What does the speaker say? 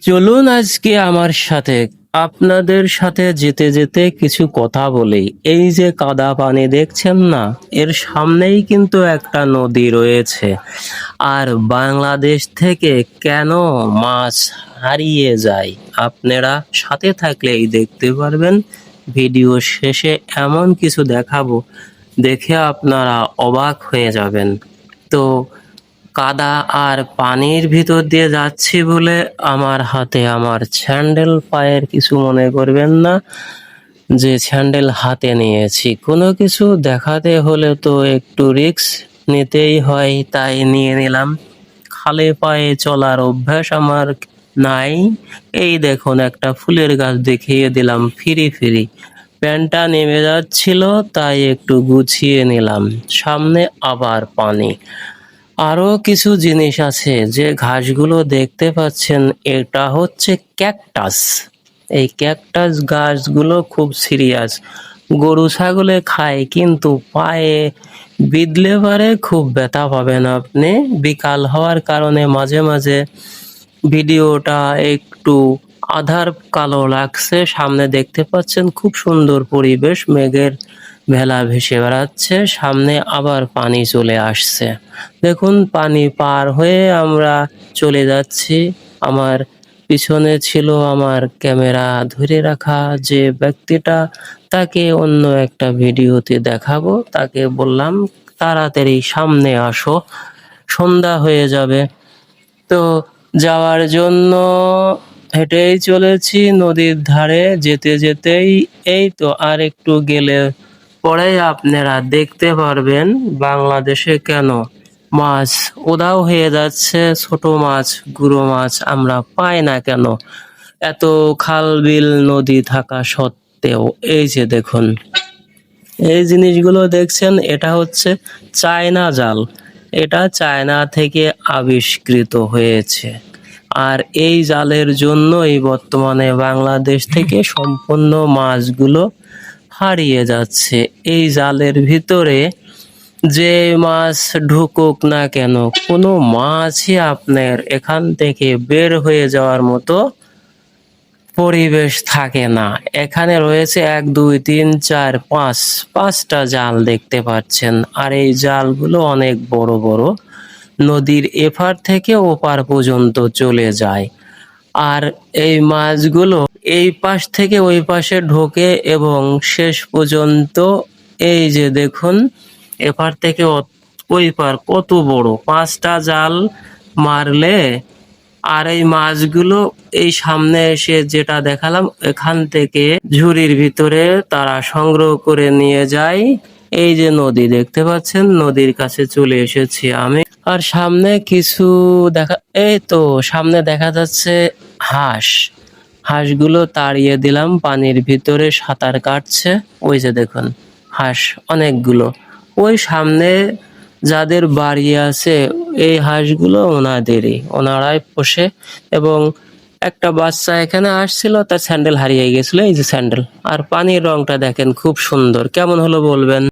চলুন আজকে আমার সাথে আপনাদের সাথে যেতে যেতে কিছু কথা বলি। এই যে কাদা পানি দেখছেন না, এর সামনেই কিন্তু একটা নদী রয়েছে। আর বাংলাদেশ থেকে কেন মাছ হারিয়ে যায়, আপনারা সাথে থাকলেই দেখতে পারবেন। ভিডিও শেষে এমন কিছু দেখাবো, দেখে আপনারা অবাক হয়ে যাবেন। তো কাদা আর পানির ভিতর দিয়ে যাচ্ছি বলে আমার হাতে আমার স্যান্ডেল, পায়ের কিছু মনে করবেন না যে স্যান্ডেল হাতে নিয়েছি। কোনো কিছু দেখাতে হলে তো একটু রিস্ক নিতেই হয়, তাই নিয়ে নিলাম। খালি পায়ে চলার অভ্যাস আমার নাই। এই দেখুন, একটা ফুলের গাছ দেখিয়ে দিলাম ফিরি ফিরি। প্যান্টটা নেমে যাচ্ছিল, তাই একটু গুছিয়ে নিলাম। সামনে আবার পানি। আরো কিছু জিনিস আছে, যে ঘাসগুলো দেখতে পাচ্ছেন এটা হচ্ছে ক্যাকটাস। এই ক্যাকটাস গাছগুলো খুব সিরিয়াস, গরু ছাগলে খায়, কিন্তু পায়ে বিঁধলে পারে খুব ব্যথা পাবেন আপনি। বিকাল হওয়ার কারণে মাঝে মাঝে ভিডিওটা একটু আধার কালো লাগছে। সামনে দেখতে পাচ্ছেন খুব সুন্দর পরিবেশ, মেঘের ভেলা ভেসে বেড়াচ্ছে, সামনে আবার পানি চলে আসছে। দেখুন, পানি পার হয়ে আমরা চলে যাচ্ছি। আমার পিছনে ছিল আমার ক্যামেরা ধরে রাখা যে ব্যক্তিটা, তাকে অন্য একটা ভিডিওতে দেখাবো। তাকে বললাম তাড়াতাড়ি সামনে আসো, সন্ধ্যা হয়ে যাবে। তো যাওয়ার জন্য হেঁটেই চলেছি নদীর ধারে। যেতে যেতেই এই তো আর একটু গেলে পরেই আপনারা দেখতে পারবেন বাংলাদেশে কেন মাছ উধাও হয়ে যাচ্ছে। ছোট মাছ, গুঁড়ো মাছ আমরা পাই না কেন, এত খাল বিল নদী থাকা সত্ত্বেও। এই যে দেখুন, এই জিনিসগুলো দেখছেন, এটা হচ্ছে চায়না জাল। এটা চায়না থেকে আবিষ্কৃত হয়েছে। আর এই জালের জন্যই বর্তমানে বাংলাদেশ থেকে সম্পূর্ণ মাছগুলো হারিয়ে যাচ্ছে। এই জালের ভিতরে যে মাছ ঢুকুক না কেন, কোনো মাছই আপনার এখান থেকে বের হয়ে যাওয়ার মতো পরিবেশ থাকে না। এখানে রয়েছে 1 2 3 4 5 5টা জাল দেখতে পাচ্ছেন। আর এই জালগুলো অনেক বড় বড়, নদীর এপার থেকে ওপার পর্যন্ত চলে যায়। আর এই মাছগুলো এই পাশ থেকে ওই পাশে ঢোকে এবং শেষ পর্যন্ত এই যে দেখুন, এপার থেকে ওই পার কত বড়, 5টা জাল মারলে। আর এই মাছগুলো এই সামনে এসে যেটা দেখালাম, এখান থেকে ঝুড়ির ভিতরে তারা সংগ্রহ করে নিয়ে যায়। এই যে নদী দেখতে পাচ্ছেন, নদীর কাছে চলে এসেছি আমি। আর সামনে কিছু দেখা, এই তো সামনে দেখা যাচ্ছে হাঁস। হাঁসগুলো তাড়িয়ে দিলাম, পানির ভিতরে সাঁতার কাটছে। ওই যে দেখুন হাঁস অনেকগুলো। ওই সামনে যাদের বাড়ি আছে, এই হাঁসগুলো ওনাদেরই, ওনারাই পোষে। এবং একটা বাচ্চা এখানে আসছিল, তার স্যান্ডেল হারিয়ে গেছিল। এই যে স্যান্ডেল। আর পানির রংটা দেখেন খুব সুন্দর, কেমন হলো বলবেন।